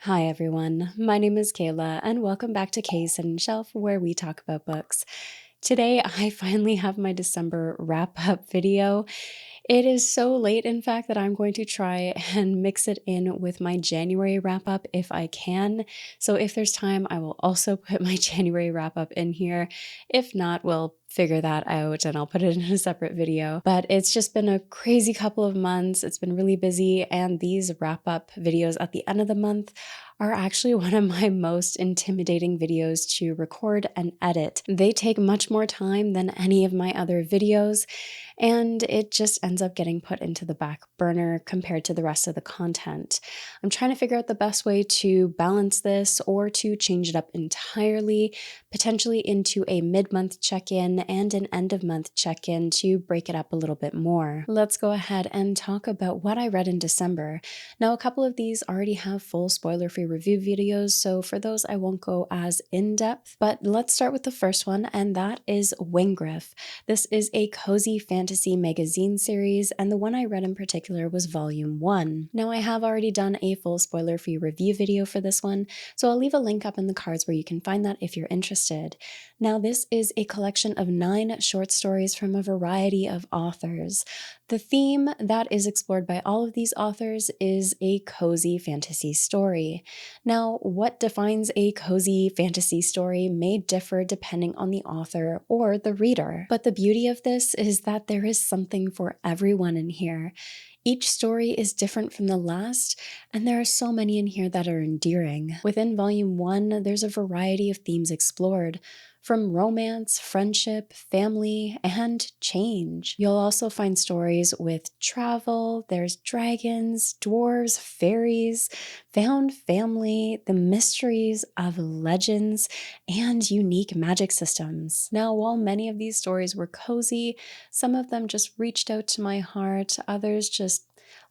Hi everyone, my name is Kayla and welcome back to Kay's Hidden Shelf where we talk about books. Today I finally have my December wrap-up video. It is so late, in fact, that I'm going to try and mix it in with my January wrap-up if I can. So if there's time, I will also put my January wrap-up in here. If not, we'll figure that out and I'll put it in a separate video. But it's just been a crazy couple of months. It's been really busy, and these wrap-up videos at the end of the month are actually one of my most intimidating videos to record and edit. They take much more time than any of my other videos, and it just ends up getting put into the back burner compared to the rest of the content. I'm trying to figure out the best way to balance this or to change it up entirely, potentially into a mid-month check-in and an end-of-month check-in to break it up a little bit more. Let's go ahead and talk about what I read in December. Now, a couple of these already have full spoiler-free review videos, so for those I won't go as in-depth, but let's start with the first one, and that is Wyngraf. This is a cozy fantasy magazine series, and the one I read in particular was Volume 1. Now, I have already done a full spoiler-free review video for this one, so I'll leave a link up in the cards where you can find that if you're interested. Now, this is a collection of 9 short stories from a variety of authors. The theme that is explored by all of these authors is a cozy fantasy story. Now, what defines a cozy fantasy story may differ depending on the author or the reader, but the beauty of this is that there is something for everyone in here. Each story is different from the last, and there are so many in here that are endearing. Within Volume 1, there's a variety of themes explored, from romance, friendship, family, and change. You'll also find stories with travel, there's dragons, dwarves, fairies, found family, the mysteries of legends, and unique magic systems. Now, while many of these stories were cozy, some of them just reached out to my heart, others just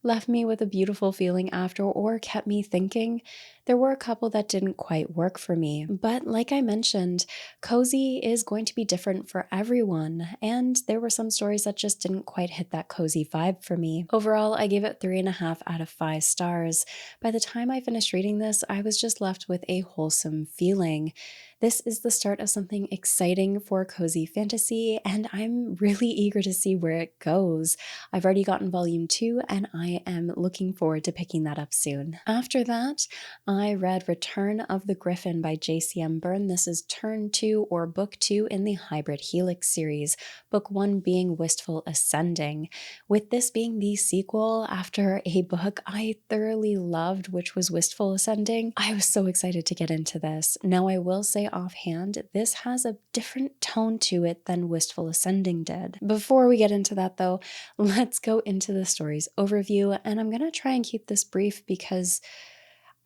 left me with a beautiful feeling after or kept me thinking. There were a couple that didn't quite work for me, but like I mentioned, cozy is going to be different for everyone, and there were some stories that just didn't quite hit that cozy vibe for me. Overall, I gave it 3.5 out of 5 stars. By the time I finished reading this, I was just left with a wholesome feeling. This is the start of something exciting for cozy fantasy, and I'm really eager to see where it goes. I've already gotten Volume 2, and I am looking forward to picking that up soon. After that, I read Return of the Griffin by J.C.M. Byrne. This is Turn 2 or Book 2 in the Hybrid Helix series, Book 1 being Wistful Ascending. With this being the sequel after a book I thoroughly loved, which was Wistful Ascending, I was so excited to get into this. Now, I will say offhand, this has a different tone to it than Wistful Ascending did. Before we get into that though, let's go into the story's overview, and I'm gonna try and keep this brief because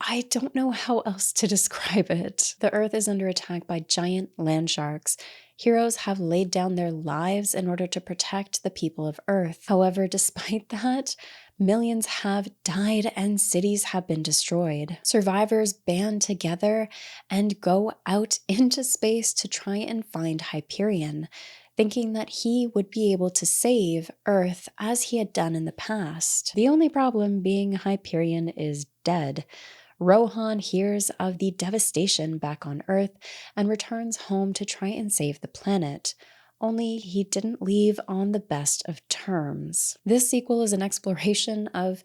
I don't know how else to describe it. The Earth is under attack by giant land sharks. Heroes have laid down their lives in order to protect the people of Earth. However, despite that, millions have died and cities have been destroyed. Survivors band together and go out into space to try and find Hyperion, thinking that he would be able to save Earth as he had done in the past. The only problem being Hyperion is dead. Rohan hears of the devastation back on Earth and returns home to try and save the planet. Only he didn't leave on the best of terms. This sequel is an exploration of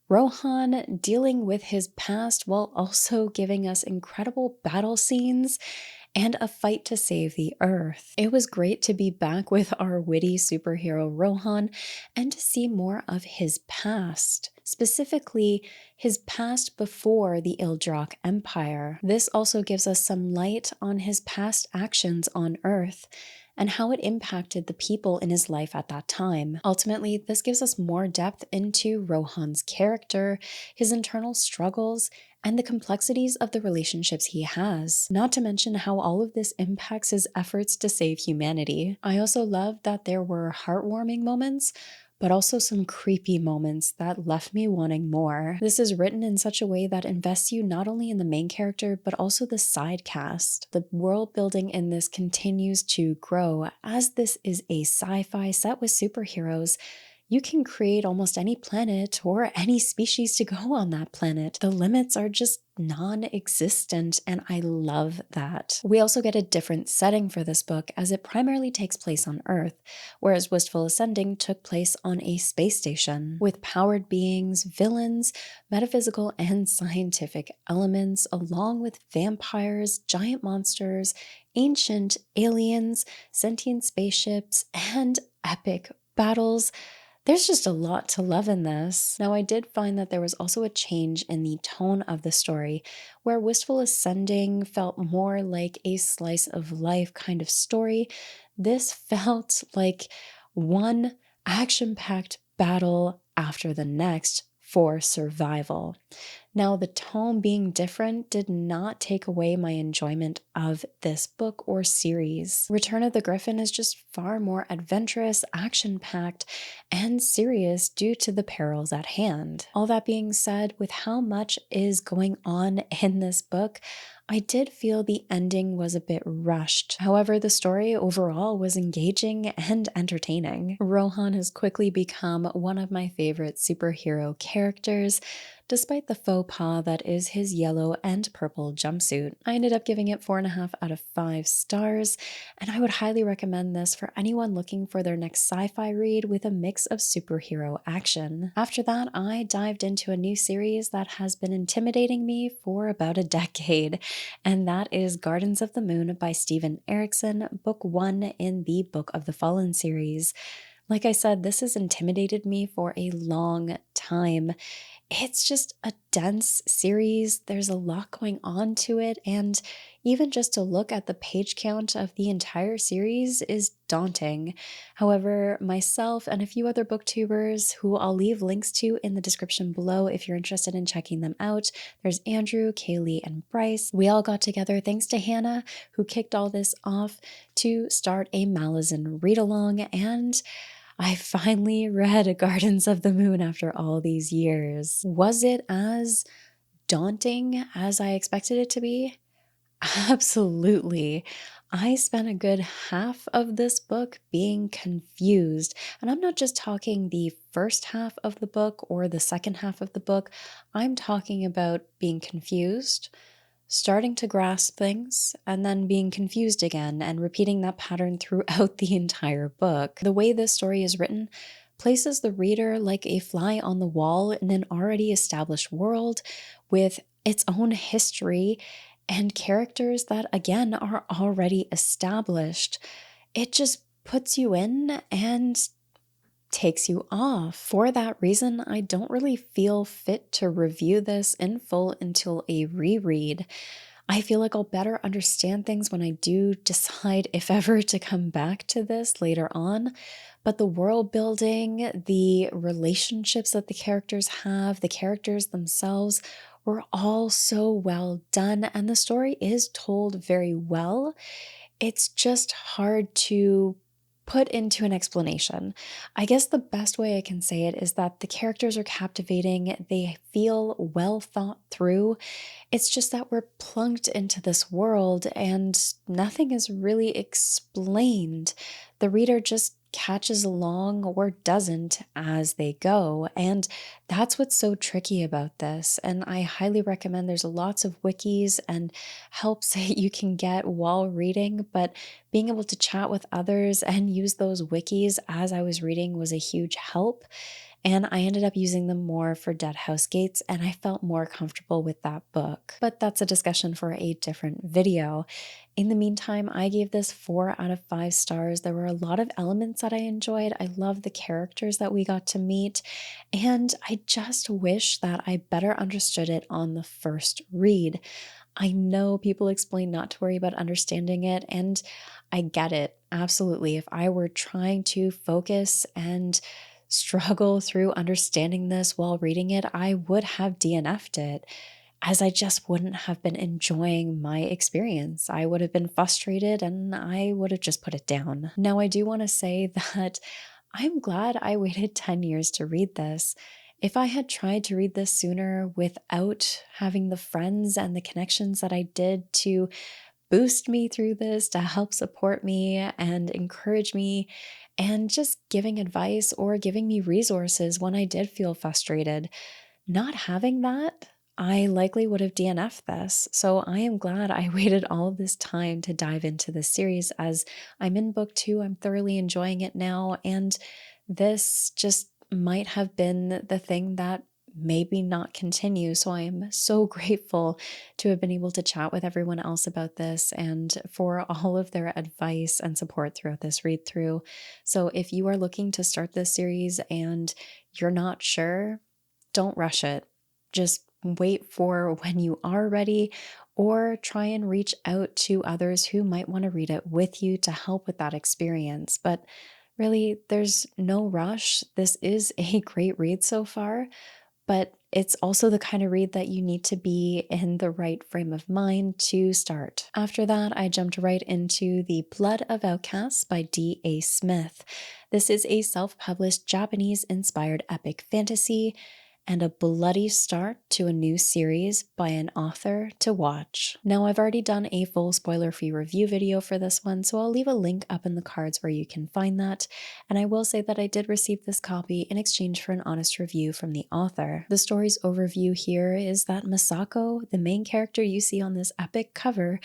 Rohan dealing with his past while also giving us incredible battle scenes and a fight to save the Earth. It was great to be back with our witty superhero Rohan and to see more of his past, specifically his past before the Ildrak Empire. This also gives us some light on his past actions on Earth and how it impacted the people in his life at that time. Ultimately, this gives us more depth into Rohan's character, his internal struggles, and the complexities of the relationships he has, not to mention how all of this impacts his efforts to save humanity. I also love that there were heartwarming moments, but also some creepy moments that left me wanting more. This is written in such a way that invests you not only in the main character, but also the side cast. The world building in this continues to grow, as this is a sci-fi set with superheroes. you can create almost any planet or any species to go on that planet. The limits are just non-existent, and I love that. We also get a different setting for this book as it primarily takes place on Earth, whereas Wistful Ascending took place on a space station, with powered beings, villains, metaphysical and scientific elements, along with vampires, giant monsters, ancient aliens, sentient spaceships, and epic battles. There's just a lot to love in this. Now, I did find that there was also a change in the tone of the story, where Wistful Ascending felt more like a slice of life kind of story. This felt like one action-packed battle after the next for survival. Now, the tone being different did not take away my enjoyment of this book or series. Return of the Griffin is just far more adventurous, action-packed, and serious due to the perils at hand. All that being said, with how much is going on in this book, I did feel the ending was a bit rushed. However, the story overall was engaging and entertaining. Rohan has quickly become one of my favorite superhero characters, despite the faux pas that is his yellow and purple jumpsuit. I ended up giving it 4.5 out of 5 stars, and I would highly recommend this for anyone looking for their next sci-fi read with a mix of superhero action. After that, I dived into a new series that has been intimidating me for about a decade, and that is Gardens of the Moon by Steven Erikson, book 1 in the Book of the Fallen series. Like I said, this has intimidated me for a long time. It's just a dense series. There's a lot going on to it, and even just to look at the page count of the entire series is daunting. However, myself and a few other booktubers who I'll leave links to in the description below if you're interested in checking them out. There's Andrew, Kaylee, and Bryce. We all got together thanks to Hannah, who kicked all this off, to start a Malazan read-along, and I finally read Gardens of the Moon after all these years. Was it as daunting as I expected it to be? Absolutely. I spent a good half of this book being confused. And I'm not just talking the first half of the book or the second half of the book. I'm talking about being confused, starting to grasp things, and then being confused again, and repeating that pattern throughout the entire book. The way this story is written places the reader like a fly on the wall in an already established world with its own history and characters that, again, are already established. It just puts you in and takes you off. For that reason, I don't really feel fit to review this in full until a reread. I feel like I'll better understand things when I do decide if ever to come back to this later on. But the world building, the relationships that the characters have, the characters themselves were all so well done, and the story is told very well. It's just hard to put into an explanation. I guess the best way I can say it is that the characters are captivating, they feel well thought through. It's just that we're plunked into this world and nothing is really explained. The reader just catches along or doesn't as they go, and that's what's so tricky about this. And I highly recommend, there's lots of wikis and helps that you can get while reading, but being able to chat with others and use those wikis as I was reading was a huge help. And I ended up using them more for Dead House Gates, and I felt more comfortable with that book. But that's a discussion for a different video. In the meantime, I gave this 4 out of 5 stars. There were a lot of elements that I enjoyed. I love the characters that we got to meet, and I just wish that I better understood it on the first read. I know people explain not to worry about understanding it, and I get it, absolutely. If I were trying to focus and struggle through understanding this while reading it, I would have DNF'd it, as I just wouldn't have been enjoying my experience. I would have been frustrated and I would have just put it down. Now, I do want to say that I'm glad I waited 10 years to read this. If I had tried to read this sooner without having the friends and the connections that I did to boost me through this, to help support me and encourage me and just giving advice or giving me resources when I did feel frustrated. Not having that, I likely would have DNF'd this. So I am glad I waited all of this time to dive into this series as I'm in book 2. I'm thoroughly enjoying it now. And this just might have been the thing that maybe not continue. So I am so grateful to have been able to chat with everyone else about this and for all of their advice and support throughout this read through. So if you are looking to start this series and you're not sure, don't rush it. Just wait for when you are ready, or try and reach out to others who might want to read it with you to help with that experience. But really, there's no rush. This is a great read so far, but it's also the kind of read that you need to be in the right frame of mind to start. After that, I jumped right into The Blood of Outcasts by D.A. Smith. This is a self-published Japanese-inspired epic fantasy and a bloody start to a new series by an author to watch. Now, I've already done a full spoiler-free review video for this one, so I'll leave a link up in the cards where you can find that. And I will say that I did receive this copy in exchange for an honest review from the author. The story's overview here is that Masako, the main character you see on this epic cover,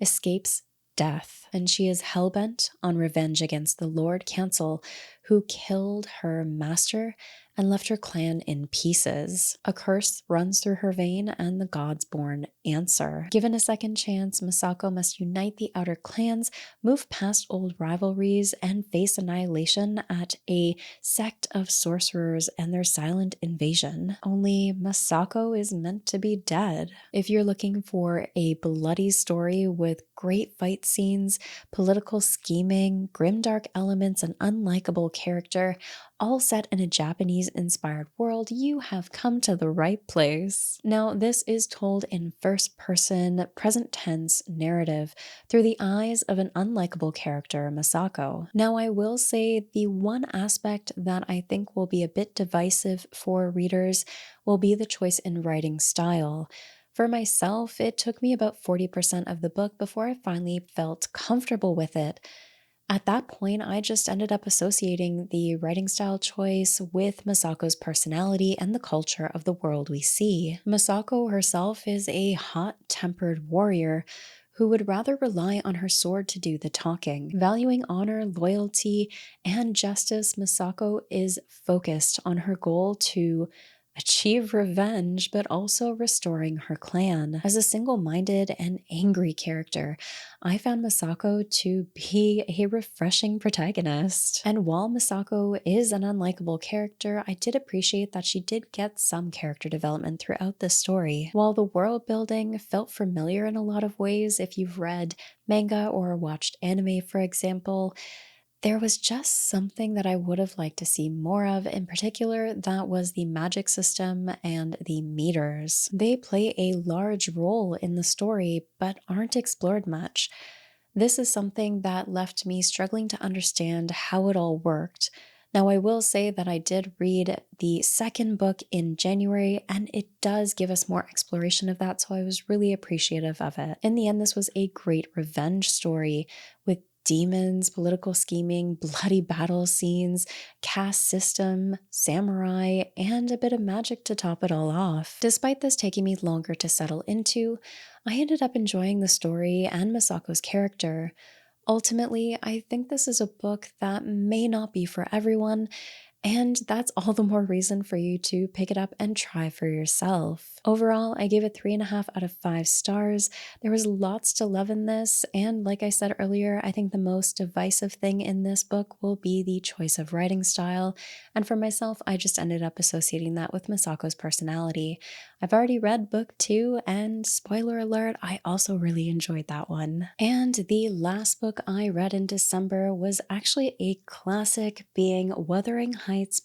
escapes death, and she is hellbent on revenge against the Lord Cancel, who killed her master and left her clan in pieces. A curse runs through her vein, and the gods born answer. Given a second chance, Masako must unite the outer clans, move past old rivalries, and face annihilation at a sect of sorcerers and their silent invasion. Only Masako is meant to be dead. If you're looking for a bloody story with great fight scenes, political scheming, grimdark elements, and unlikable character, all set in a Japanese-inspired world, you have come to the right place. Now, this is told in first-person, present-tense narrative through the eyes of an unlikable character, Masako. Now, I will say the one aspect that I think will be a bit divisive for readers will be the choice in writing style. For myself, it took me about 40% of the book before I finally felt comfortable with it. At that point, I just ended up associating the writing style choice with Masako's personality and the culture of the world we see. Masako herself is a hot-tempered warrior who would rather rely on her sword to do the talking. Valuing honor, loyalty, and justice, Masako is focused on her goal to achieve revenge, but also restoring her clan. As a single-minded and angry character, I found Masako to be a refreshing protagonist. And while Masako is an unlikable character, I did appreciate that she did get some character development throughout the story. While the world building felt familiar in a lot of ways, if you've read manga or watched anime, for example, there was just something that I would have liked to see more of. In particular, that was the magic system and the meters. They play a large role in the story, but aren't explored much. This is something that left me struggling to understand how it all worked. Now, I will say that I did read the second book in January, and it does give us more exploration of that, so I was really appreciative of it. In the end, this was a great revenge story with demons, political scheming, bloody battle scenes, caste system, samurai, and a bit of magic to top it all off. Despite this taking me longer to settle into, I ended up enjoying the story and Masako's character. Ultimately, I think this is a book that may not be for everyone, and that's all the more reason for you to pick it up and try for yourself. Overall, I gave it 3.5 out of 5 stars. There was lots to love in this, and like I said earlier, I think the most divisive thing in this book will be the choice of writing style, and for myself, I just ended up associating that with Masako's personality. I've already read book 2, and spoiler alert, I also really enjoyed that one. And the last book I read in December was actually a classic, being Wuthering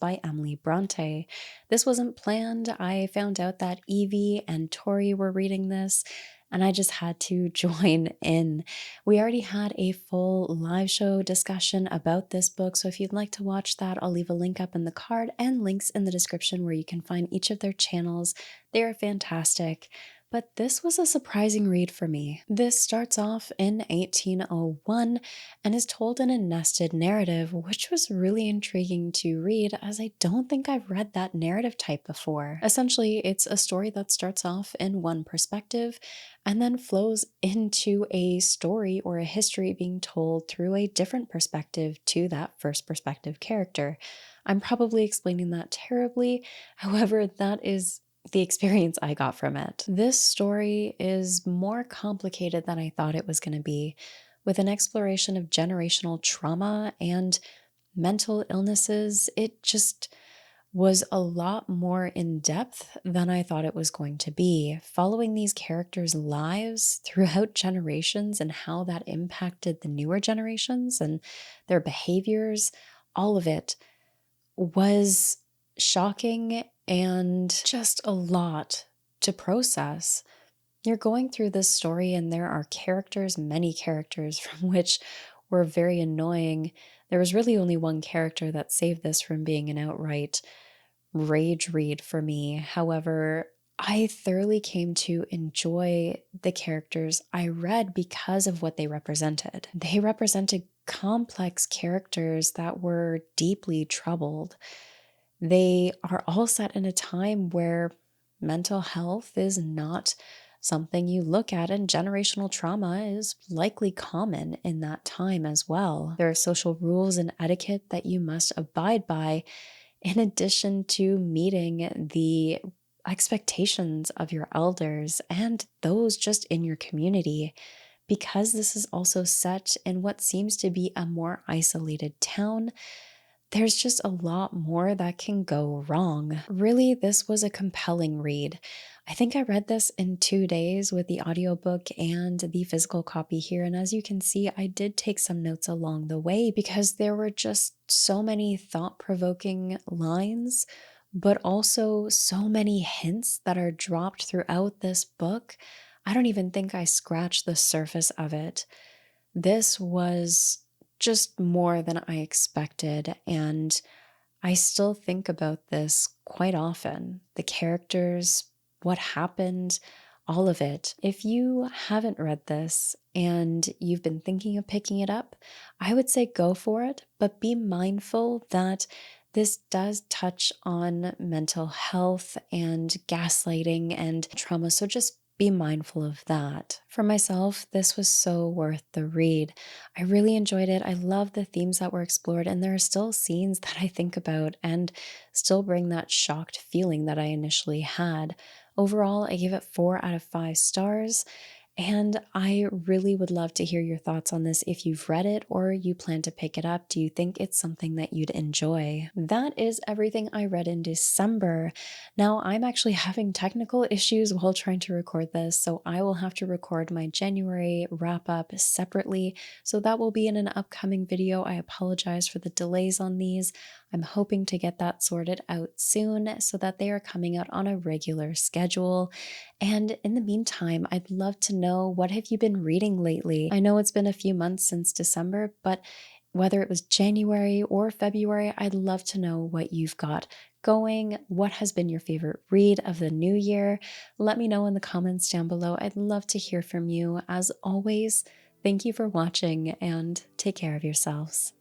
by Emily Bronte. This wasn't planned. I found out that Evie and Tori were reading this, and I just had to join in. We already had a full live show discussion about this book, so if you'd like to watch that, I'll leave a link up in the card and links in the description where you can find each of their channels. They are fantastic. but this was a surprising read for me. This starts off in 1801 and is told in a nested narrative, which was really intriguing to read as I don't think I've read that narrative type before. Essentially, it's a story that starts off in one perspective and then flows into a story or a history being told through a different perspective to that first perspective character. I'm probably explaining that terribly. However, that is the experience I got from it. This story is more complicated than I thought it was going to be, with an exploration of generational trauma and mental illnesses. It just was a lot more in depth than I thought it was going to be, following these characters' lives throughout generations and how that impacted the newer generations and their behaviors. All of it was shocking and just a lot to process. You're going through this story, and there are characters, many characters, from which were very annoying. There was really only one character that saved this from being an outright rage read for me. However, I thoroughly came to enjoy the characters I read because of what they represented. They represented complex characters that were deeply troubled. They are all set in a time where mental health is not something you look at, and generational trauma is likely common in that time as well. There are social rules and etiquette that you must abide by, in addition to meeting the expectations of your elders and those just in your community. Because this is also set in what seems to be a more isolated town, there's just a lot more that can go wrong. Really, this was a compelling read. I think I read this in 2 days with the audiobook and the physical copy here. And as you can see, I did take some notes along the way because there were just so many thought-provoking lines, but also so many hints that are dropped throughout this book. I don't even think I scratched the surface of it. This was just more than I expected, and I still think about this quite often. The characters, what happened, all of it. If you haven't read this and you've been thinking of picking it up, I would say go for it, but be mindful that this does touch on mental health and gaslighting and trauma, so just be mindful of that. For myself, this was so worth the read. I really enjoyed it. I love the themes that were explored, and there are still scenes that I think about and still bring that shocked feeling that I initially had. Overall, I gave it 4 out of 5 stars. And I really would love to hear your thoughts on this if you've read it or you plan to pick it up. Do you think it's something that you'd enjoy? That is everything I read in December. Now, I'm actually having technical issues while trying to record this, so I will have to record my January wrap up separately. So that will be in an upcoming video. I apologize for the delays on these. I'm hoping to get that sorted out soon so that they are coming out on a regular schedule. And in the meantime, I'd love to know, what have you been reading lately? I know it's been a few months since December, but whether it was January or February, I'd love to know what you've got going. What has been your favorite read of the new year? Let me know in the comments down below. I'd love to hear from you. As always, thank you for watching and take care of yourselves.